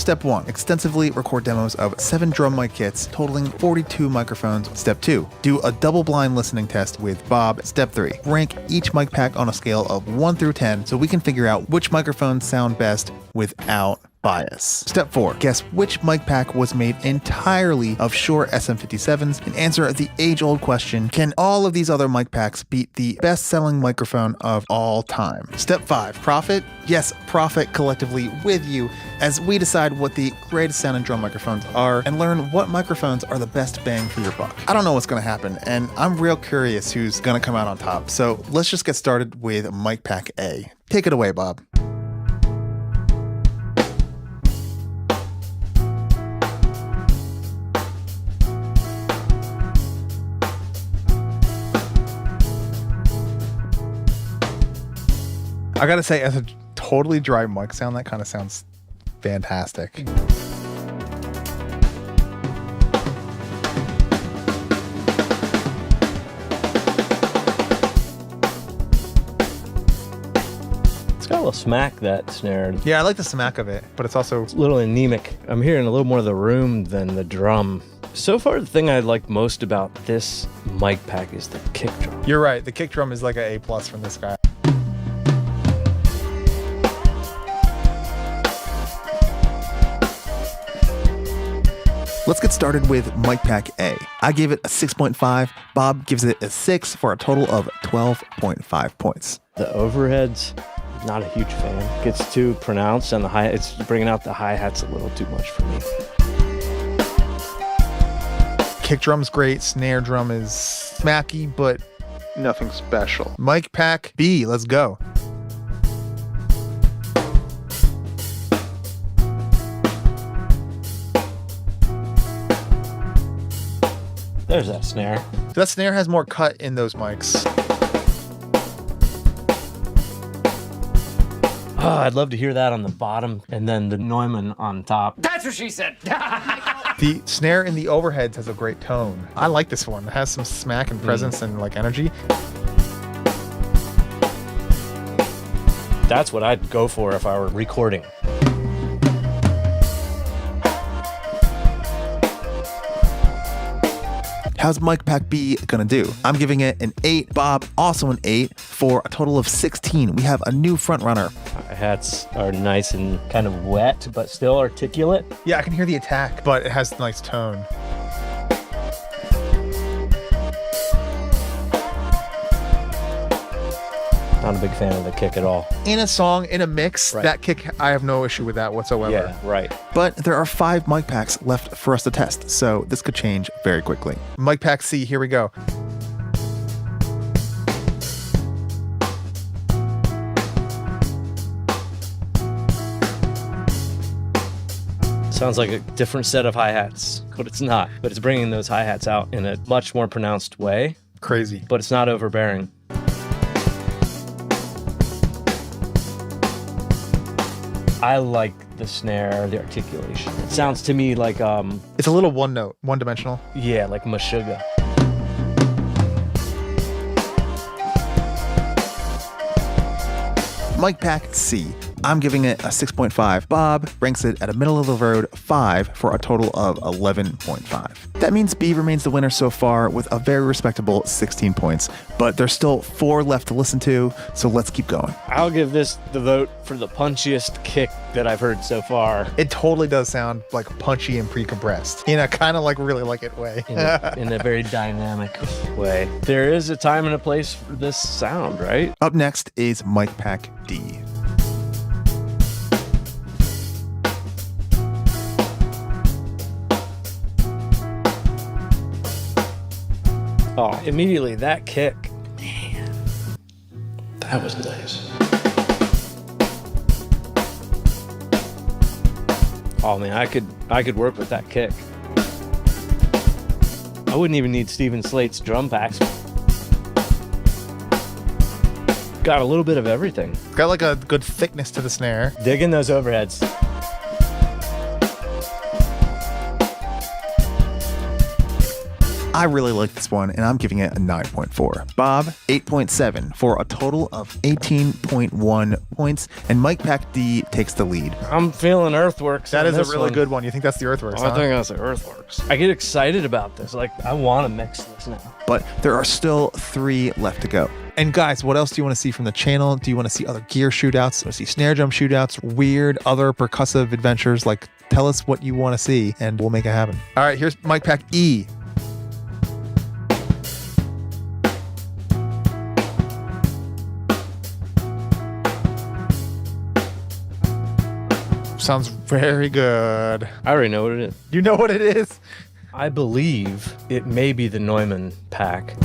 Step 1, extensively record demos of 7 drum mic kits totaling 42 microphones. Step 2, do a double-blind listening test with Bob. Step 3, rank each mic pack on a scale of 1 through 10 so we can figure out which microphones sound best without bias. Step 4, guess which mic pack was made entirely of Shure SM57s and answer the age-old question, can all of these other mic packs beat the best-selling microphone of all time? Step 5, profit? Yes, profit collectively with you as we decide what the greatest sounding drum microphones are and learn what microphones are the best bang for your buck. I don't know what's going to happen, and I'm real curious who's going to come out on top. So let's just get started with mic pack A. Take it away, Bob. I gotta say, as a totally dry mic sound, that kind of sounds fantastic. It's got a little smack, that snare. Yeah, I like the smack of it, but it's also A little anemic. I'm hearing a little more of the room than the drum. So far, the thing I like most about this mic pack is the kick drum. You're right. The kick drum is like an A+ from this guy. Let's get started with mic pack A. I gave it a 6.5. Bob gives it a 6 for a total of 12.5 points. The overheads, not a huge fan. Gets too pronounced, and it's bringing out the hi-hats a little too much for me. Kick drum's great. Snare drum is smacky, but nothing special. Mic pack B, let's go. There's that snare. That snare has more cut in those mics. Oh, I'd love to hear that on the bottom and then the Neumann on top. That's what she said. The snare in the overheads has a great tone. I like this one. It has some smack and presence and like energy. That's what I'd go for if I were recording. How's mic pack B gonna do? I'm giving it an 8. Bob, also an 8 for a total of 16. We have a new front runner. Hi-hats are nice and kind of wet, but still articulate. Yeah, I can hear the attack, but it has a nice tone. Not a big fan of the kick at all. In a song, in a mix, Right. that kick, I have no issue with that whatsoever. Yeah, right. But there are 5 mic packs left for us to test, so this could change very quickly. Mic pack C, here we go. Sounds like a different set of hi-hats, but it's not. But it's bringing those hi-hats out in a much more pronounced way, Crazy. but it's not overbearing. I like the snare, the articulation. It sounds to me like, It's a little one note, one dimensional. yeah, like Meshuggah. Mic pack C. I'm giving it a 6.5. Bob ranks it at a middle of the road 5 for a total of 11.5. That means B remains the winner so far with a very respectable 16 points, but there's still 4 left to listen to, so let's keep going. I'll give this the vote for the punchiest kick that I've heard so far. It totally does sound like punchy and pre-compressed in a kind of like really like it way. In a very dynamic way. There is a time and a place for this sound, right? Up next is mic pack D. Oh, immediately that kick. Man, that was nice. Oh man, I could work with that kick. I wouldn't even need Steven Slate's drum packs. Got a little bit of everything. It's got like a good thickness to the snare. Digging those overheads. I really like this one, and I'm giving it a 9.4. Bob, 8.7 for a total of 18.1 points, and Mike Pack D takes the lead. I'm feeling Earthworks. That is a really good one. You think that's the Earthworks, I think that's the Earthworks. I get excited about this. Like, I want to mix this now. But there are still 3 left to go. And guys, what else do you want to see from the channel? Do you want to see other gear shootouts? Do you want to see snare drum shootouts? Weird other percussive adventures? Like, tell us what you want to see, and we'll make it happen. All right, here's Mike Pack E. Sounds very good. I already know what it is. You know what it is? I believe it may be the Neumann pack.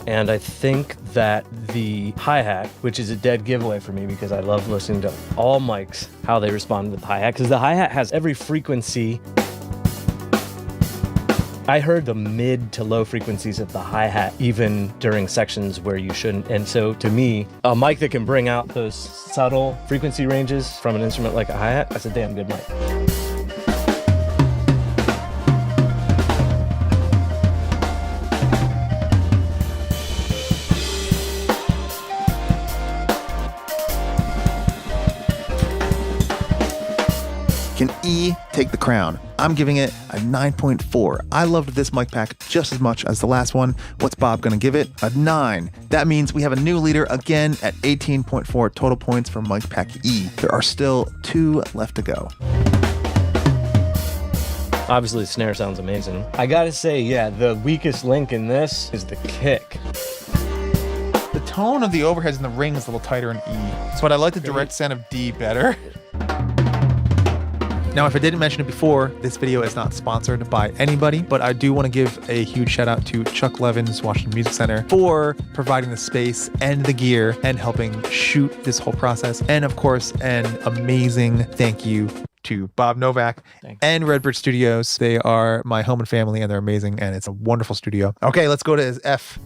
And I think that the hi-hat, which is a dead giveaway for me because I love listening to all mics, how they respond with the hi-hat, because the hi-hat has every frequency. I heard the mid to low frequencies of the hi-hat even during sections where you shouldn't. And so to me, a mic that can bring out those subtle frequency ranges from an instrument like a hi-hat, that's a damn good mic. Can E take the crown? I'm giving it a 9.4. I loved this mic pack just as much as the last one. What's Bob gonna give it? A 9. That means we have a new leader again at 18.4 total points for mic pack E. There are still 2 left to go. Obviously, the snare sounds amazing. I gotta say, yeah, the weakest link in this is the kick. The tone of the overheads in the ring is a little tighter in E, but I like the direct sound of D better. Now, if I didn't mention it before, this video is not sponsored by anybody, but I do want to give a huge shout out to Chuck Levin's Washington Music Center for providing the space and the gear and helping shoot this whole process. And of course, an amazing thank you to Bob Novak and Redbird Studios. They are my home and family, and they're amazing, and it's a wonderful studio. Okay, let's go to F.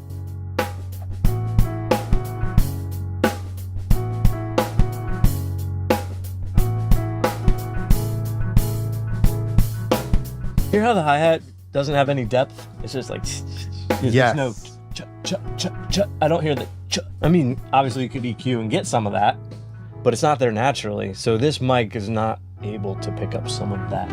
Hear how the hi-hat doesn't have any depth? It's just like, Yes. there's no ch. I don't hear the ch. I mean, obviously you could EQ and get some of that, but it's not there naturally. So this mic is not able to pick up some of that.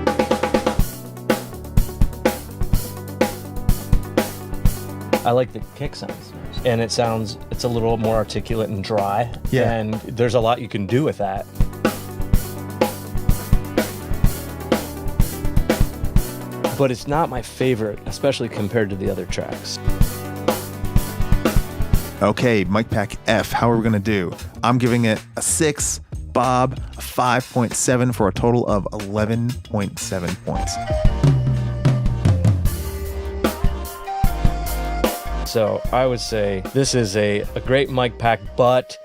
I like the kick sounds. And it's a little more articulate and dry. Yeah. And there's a lot you can do with that. But it's not my favorite, especially compared to the other tracks. Okay, mic pack F, how are we gonna do? I'm giving it a 6, Bob a 5.7 for a total of 11.7 points. So I would say this is a great mic pack, but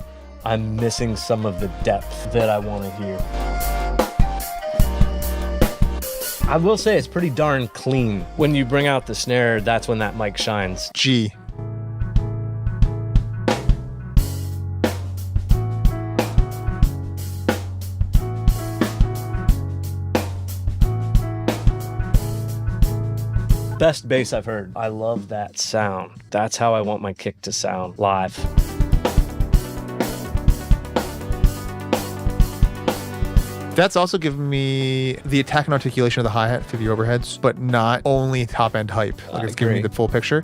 I'm missing some of the depth that I want to hear. I will say it's pretty darn clean. When you bring out the snare, that's when that mic shines. G. Best bass I've heard. I love that sound. That's how I want my kick to sound live. That's also giving me the attack and articulation of the hi-hat through the overheads, but not only top-end hype. Like it's giving me the full picture.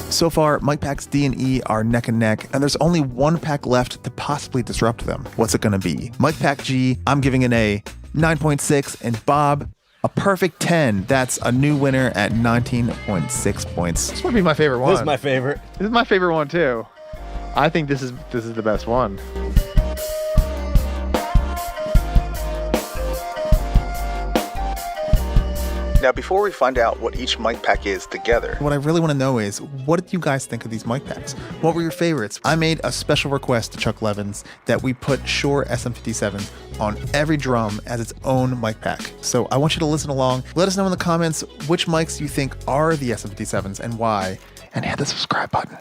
So far, mic packs D and E are neck and neck, and there's only one pack left to possibly disrupt them. What's it gonna be? Mic pack G, I'm giving it a 9.6, and Bob, a perfect 10. That's a new winner at 19.6 points. This might be my favorite one. This is my favorite. This is my favorite one too. I think this is the best one. Now, before we find out what each mic pack is together, what I really want to know is, what did you guys think of these mic packs? What were your favorites? I made a special request to Chuck Levin's that we put Shure SM57s on every drum as its own mic pack. So I want you to listen along. Let us know in the comments which mics you think are the SM57s and why, and hit the subscribe button.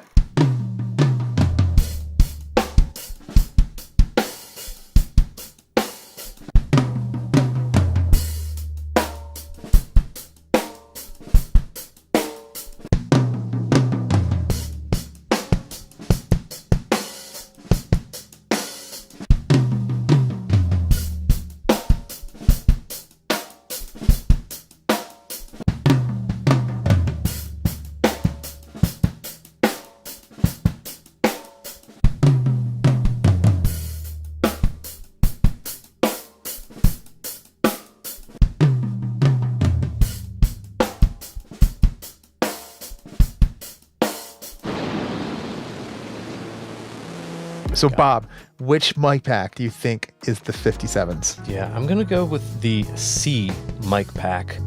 So Bob, which mic pack do you think is the 57s? Yeah, I'm going to go with the C mic pack.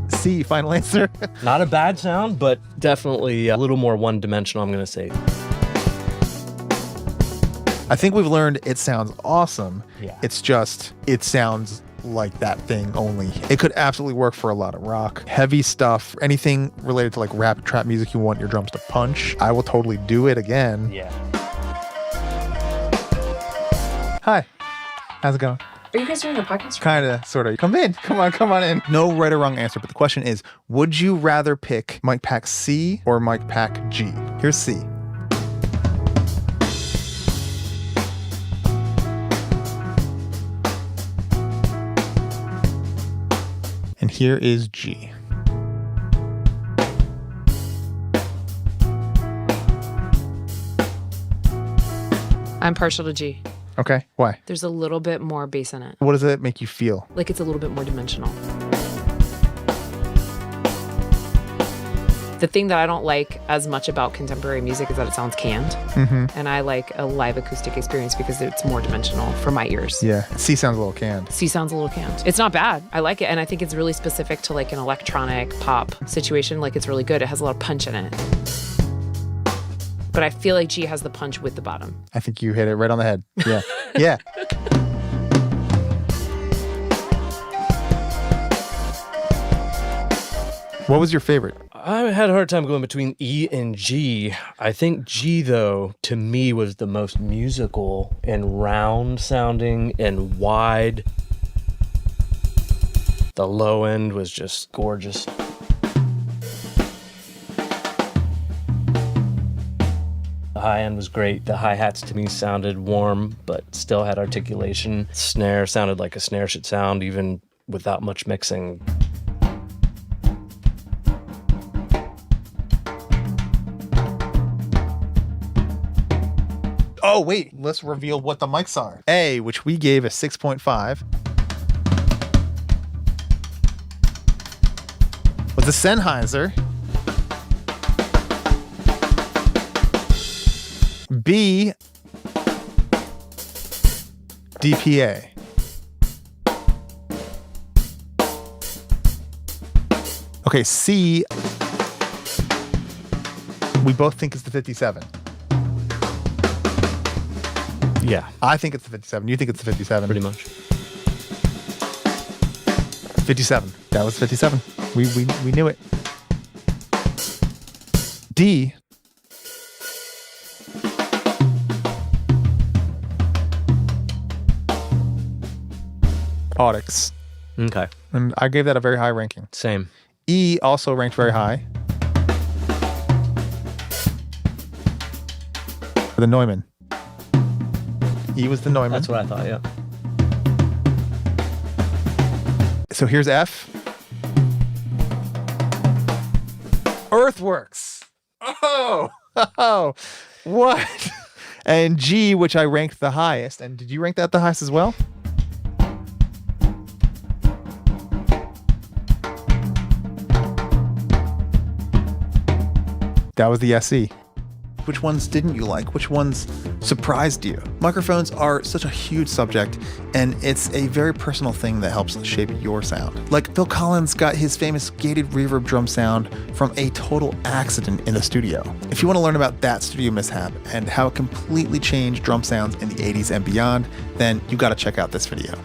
C, final answer. Not a bad sound, but definitely a little more one-dimensional, I'm going to say. I think we've learned it sounds awesome. Yeah. It's just, it sounds like that thing only. It could absolutely work for a lot of rock, heavy stuff, anything related to like rap, trap music you want your drums to punch. I will totally do it again. Yeah. Hi, how's it going? Are you guys doing a podcast? Kind of, sort of. Come in. Come on in. No right or wrong answer, but the question is, would you rather pick mic pack C or mic pack G? Here's C. And here is G. I'm partial to G. Okay, why? There's a little bit more bass in it. What does it make you feel? Like it's a little bit more dimensional. The thing that I don't like as much about contemporary music is that it sounds canned. Mm-hmm. And I like a live acoustic experience because it's more dimensional for my ears. Yeah, C sounds a little canned. C sounds a little canned. It's not bad. I like it. And I think it's really specific to like an electronic pop situation. Like it's really good. It has a lot of punch in it. But I feel like G has the punch with the bottom. I think you hit it right on the head. Yeah. Yeah. What was your favorite? I had a hard time going between E and G. I think G, though, to me was the most musical and round sounding and wide. The low end was just gorgeous. The high end was great. The hi-hats to me sounded warm, but still had articulation. Snare sounded like a snare should sound, even without much mixing. Oh, wait. Let's reveal what the mics are. A, which we gave a 6.5, was a Sennheiser. B, DPA. Okay, C, we both think it's the 57. Yeah, I think it's the 57. You think it's the 57. pretty much. 57. That was 57. We knew it. D, Audix. Okay, And I gave that a very high ranking. same. E also ranked very high. The Neumann. E was the Neumann. That's what I thought, yeah. So here's F. Earthworks. Oh, what? And G, which I ranked the highest. And did you rank that the highest as well? That was the SE. Which ones didn't you like? Which ones surprised you? Microphones are such a huge subject, and it's a very personal thing that helps shape your sound. Like Phil Collins got his famous gated reverb drum sound from a total accident in the studio. If you want to learn about that studio mishap and how it completely changed drum sounds in the 80s and beyond, then you got to check out this video.